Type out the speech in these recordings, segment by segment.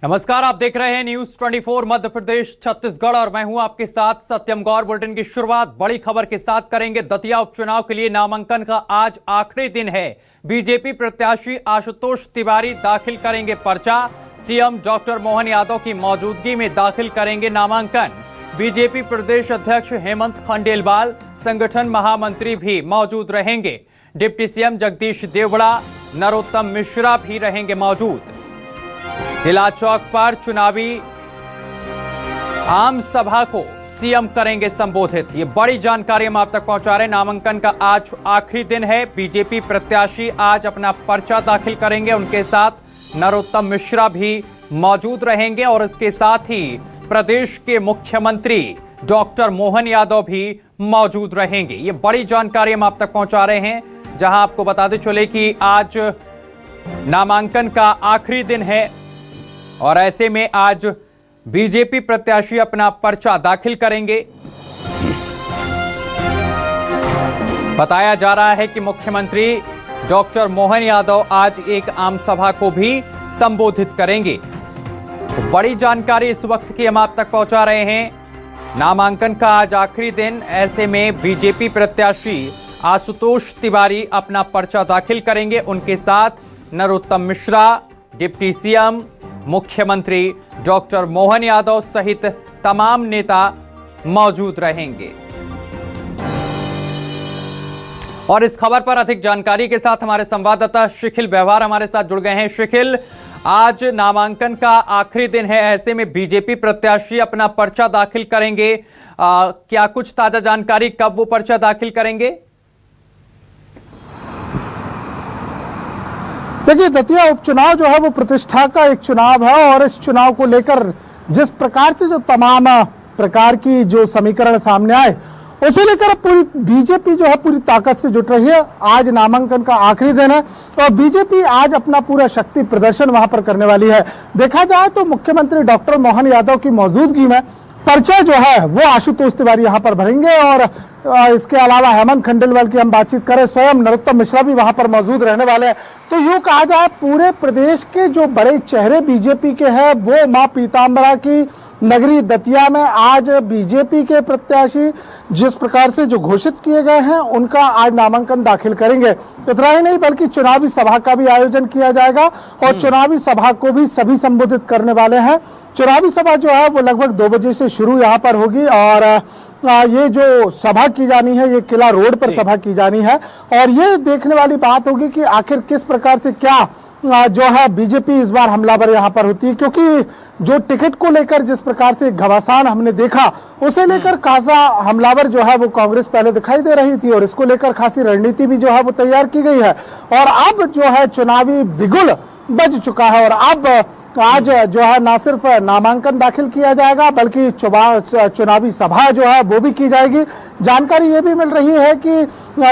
नमस्कार, आप देख रहे हैं न्यूज 24 मध्य प्रदेश छत्तीसगढ़ और मैं हूं आपके साथ सत्यम गौर। बुलेटिन की शुरुआत बड़ी खबर के साथ करेंगे। दतिया उपचुनाव के लिए नामांकन का आज आखिरी दिन है। बीजेपी प्रत्याशी आशुतोष तिवारी दाखिल करेंगे पर्चा। सीएम डॉक्टर मोहन यादव की मौजूदगी में दाखिल करेंगे नामांकन। बीजेपी प्रदेश अध्यक्ष हेमंत खंडेलवाल, संगठन महामंत्री भी मौजूद रहेंगे। डिप्टी सीएम जगदीश देवड़ा, नरोत्तम मिश्रा भी रहेंगे मौजूद। किला चौक पर चुनावी आम सभा को सीएम करेंगे संबोधित। ये बड़ी जानकारी हम आप तक पहुंचा रहे हैं। नामांकन का आज आखिरी दिन है। बीजेपी प्रत्याशी आज अपना पर्चा दाखिल करेंगे। उनके साथ नरोत्तम मिश्रा भी मौजूद रहेंगे और इसके साथ ही प्रदेश के मुख्यमंत्री डॉक्टर मोहन यादव भी मौजूद रहेंगे। ये बड़ी जानकारी हम आप तक पहुंचा रहे हैं, जहां आपको बताते चले कि आज नामांकन का आखिरी दिन है और ऐसे में आज बीजेपी प्रत्याशी अपना पर्चा दाखिल करेंगे। बताया जा रहा है कि मुख्यमंत्री डॉक्टर मोहन यादव आज एक आम सभा को भी संबोधित करेंगे। तो बड़ी जानकारी इस वक्त की हम आप तक पहुंचा रहे हैं। नामांकन का आज आखिरी दिन, ऐसे में बीजेपी प्रत्याशी आशुतोष तिवारी अपना पर्चा दाखिल करेंगे। उनके साथ नरोत्तम मिश्रा, डिप्टी सीएम, मुख्यमंत्री डॉक्टर मोहन यादव सहित तमाम नेता मौजूद रहेंगे। और इस खबर पर अधिक जानकारी के साथ हमारे संवाददाता शिखिल व्यवहार हमारे साथ जुड़ गए हैं। शिखिल, आज नामांकन का आखिरी दिन है, ऐसे में बीजेपी प्रत्याशी अपना पर्चा दाखिल करेंगे। क्या कुछ ताजा जानकारी, कब वो पर्चा दाखिल करेंगे? देखिए, दतिया उपचुनाव जो है वो प्रतिष्ठा का एक चुनाव है और इस चुनाव को लेकर जिस प्रकार से जो तमाम प्रकार की जो समीकरण सामने आए, उसे लेकर पूरी बीजेपी जो है पूरी ताकत से जुट रही है। आज नामांकन का आखिरी दिन है और बीजेपी आज अपना पूरा शक्ति प्रदर्शन वहां पर करने वाली है। देखा जाए तो मुख्यमंत्री डॉक्टर मोहन यादव की मौजूदगी में पर्चा जो है वो आशुतोष तिवारी यहां पर भरेंगे और इसके अलावा हेमंत खंडेलवाल की हम बातचीत करें, स्वयं नरोत्तम मिश्रा भी वहां पर मौजूद रहने वाले हैं। तो यूं कहा जाए पूरे प्रदेश के जो बड़े चेहरे बीजेपी के हैं, वो मां पीताम्बरा की नगरी दतिया में आज बीजेपी के प्रत्याशी जिस प्रकार से जो घोषित किए गए हैं उनका आज नामांकन दाखिल करेंगे। इतना ही नहीं बल्कि चुनावी सभा का भी आयोजन किया जाएगा और चुनावी सभा को भी सभी संबोधित करने वाले हैं। चुनावी सभा जो है वो लगभग 2 बजे से शुरू यहाँ पर होगी और ये जो सभा की जानी है ये किला रोड पर सभा की जानी है और ये देखने वाली बात होगी कि आखिर किस प्रकार से क्या जो है बीजेपी इस बार हमलावर यहाँ पर होती है, क्योंकि जो टिकट को लेकर जिस प्रकार से घमासान हमने देखा उसे लेकर खासा हमलावर जो है वो कांग्रेस पहले दिखाई दे रही थी और इसको लेकर खासी रणनीति भी जो है वो तैयार की गई है और अब जो है चुनावी बिगुल बज चुका है और अब आज जो है ना सिर्फ नामांकन दाखिल किया जाएगा बल्कि चुनावी सभा जो है वो भी की जाएगी। जानकारी ये भी मिल रही है कि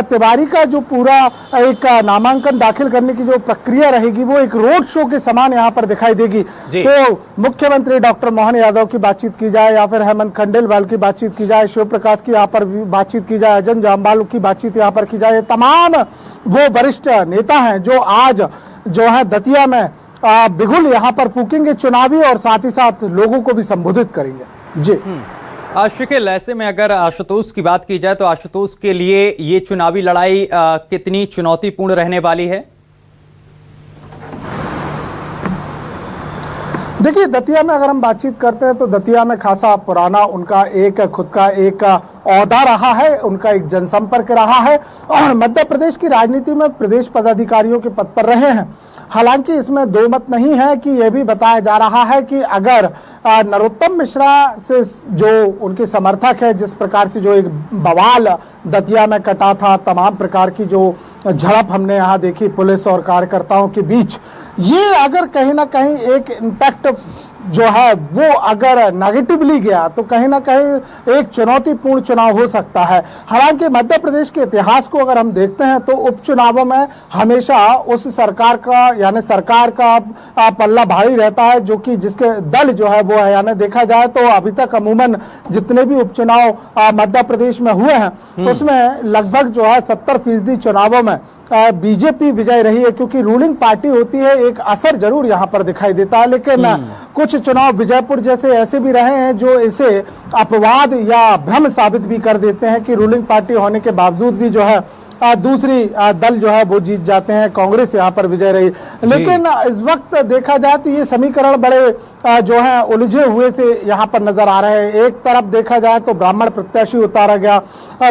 तिवारी का जो पूरा एक नामांकन दाखिल करने की जो प्रक्रिया रहेगी वो एक रोड शो के समान यहाँ पर दिखाई देगी। तो मुख्यमंत्री डॉक्टर मोहन यादव की बातचीत की जाए या फिर हेमंत खंडेलवाल की बातचीत की जाए, शिव प्रकाश की यहाँ पर बातचीत की जाए, अजन जामवाल की बातचीत यहाँ पर की जाए, तमाम वो वरिष्ठ नेता हैं जो आज जो है दतिया में बिगुल यहाँ पर फूकेंगे चुनावी और साथ ही साथ लोगों को भी संबोधित करेंगे। जी शिखिल, ऐसे में अगर आशुतोष की बात की जाए तो आशुतोष के लिए ये चुनावी लड़ाई कितनी चुनौतीपूर्ण रहने वाली है? देखिए, दतिया में अगर हम बातचीत करते हैं तो दतिया में खासा पुराना उनका एक खुद का एक ओहदा रहा है, उनका एक जनसंपर्क रहा है और मध्य प्रदेश की राजनीति में प्रदेश पदाधिकारियों के पद पर रहे हैं। हालांकि इसमें दो मत नहीं है कि यह भी बताया जा रहा है कि अगर नरोत्तम मिश्रा से जो उनके समर्थक है, जिस प्रकार से जो एक बवाल दतिया में कटा था, तमाम प्रकार की जो झड़प हमने यहाँ देखी पुलिस और कार्यकर्ताओं के बीच, ये अगर कहीं ना कहीं एक इम्पैक्ट जो है वो अगर नेगेटिवली गया तो कहीं ना कहीं एक चुनौतीपूर्ण चुनाव हो सकता है। हालांकि मध्य प्रदेश के इतिहास को अगर हम देखते हैं तो उपचुनावों में हमेशा उस सरकार का यानी सरकार का पल्ला भारी रहता है जो कि जिसके दल जो है वो है, यानी देखा जाए तो अभी तक अमूमन जितने भी उपचुनाव मध्य प्रदेश में हुए हैं उसमें लगभग जो है 70% चुनावों में बीजेपी विजय रही है, क्योंकि रूलिंग पार्टी होती है, एक असर जरूर यहाँ पर दिखाई देता है। लेकिन कुछ चुनाव विजयपुर जैसे ऐसे भी रहे हैं जो इसे अपवाद या भ्रम साबित भी कर देते हैं कि रूलिंग पार्टी होने के बावजूद भी जो है दूसरी दल जो है वो जीत जाते हैं, कांग्रेस यहाँ पर विजय रही। लेकिन इस वक्त देखा जाए तो ये समीकरण बड़े जो है उलझे हुए से यहाँ पर नजर आ रहे हैं। एक तरफ देखा जाए तो ब्राह्मण प्रत्याशी उतारा गया,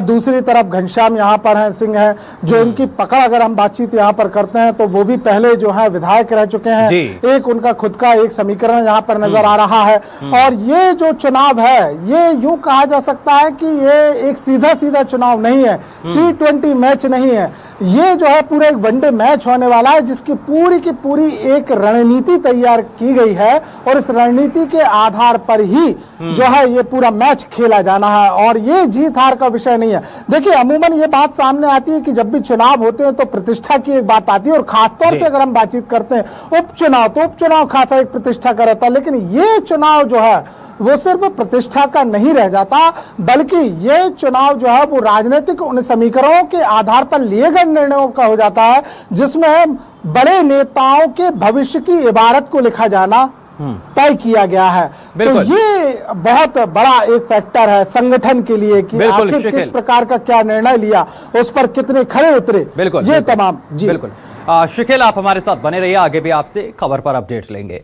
दूसरी तरफ घनश्याम यहाँ पर है, सिंह है, जो इनकी पकड़ अगर हम बातचीत यहाँ पर करते हैं तो वो भी पहले जो है विधायक रह चुके हैं। एक उनका खुद का एक समीकरण यहाँ पर नजर आ रहा है। और ये जो चुनाव है ये यूं कहा जा सकता है कि ये एक सीधा सीधा चुनाव नहीं है, T20 मैच नहीं है, ये जो है पूरा एक वनडे मैच होने वाला है जिसकी पूरी की पूरी एक रणनीति तैयार की गई है और इस रणनीति के आधार पर ही जो है ये पूरा मैच खेला जाना है और ये जीत हार का विषय नहीं है। देखिए अमूमन ये बात सामने आती है कि जब भी चुनाव होते हैं तो प्रतिष्ठा की एक बात आती है और खासतौर से अगर हम बातचीत करते हैं उपचुनाव तो उपचुनाव खासा एक प्रतिष्ठा का रहता है, लेकिन ये चुनाव जो है वो सिर्फ प्रतिष्ठा का नहीं रह जाता बल्कि ये चुनाव जो है वो राजनीतिक उन समीकरणों के आधार पर लिए गए निर्णयों का हो जाता है जिसमें बड़े नेताओं के भविष्य की इबारत को लिखा जाना तय किया गया है। तो ये बहुत बड़ा एक फैक्टर है संगठन के लिए कि आखिर किस प्रकार का क्या निर्णय लिया, उस पर कितने खरे उतरे, ये तमाम। जी बिल्कुल। शिखिल आप हमारे साथ बने रहिए, आगे भी आपसे खबर पर अपडेट लेंगे।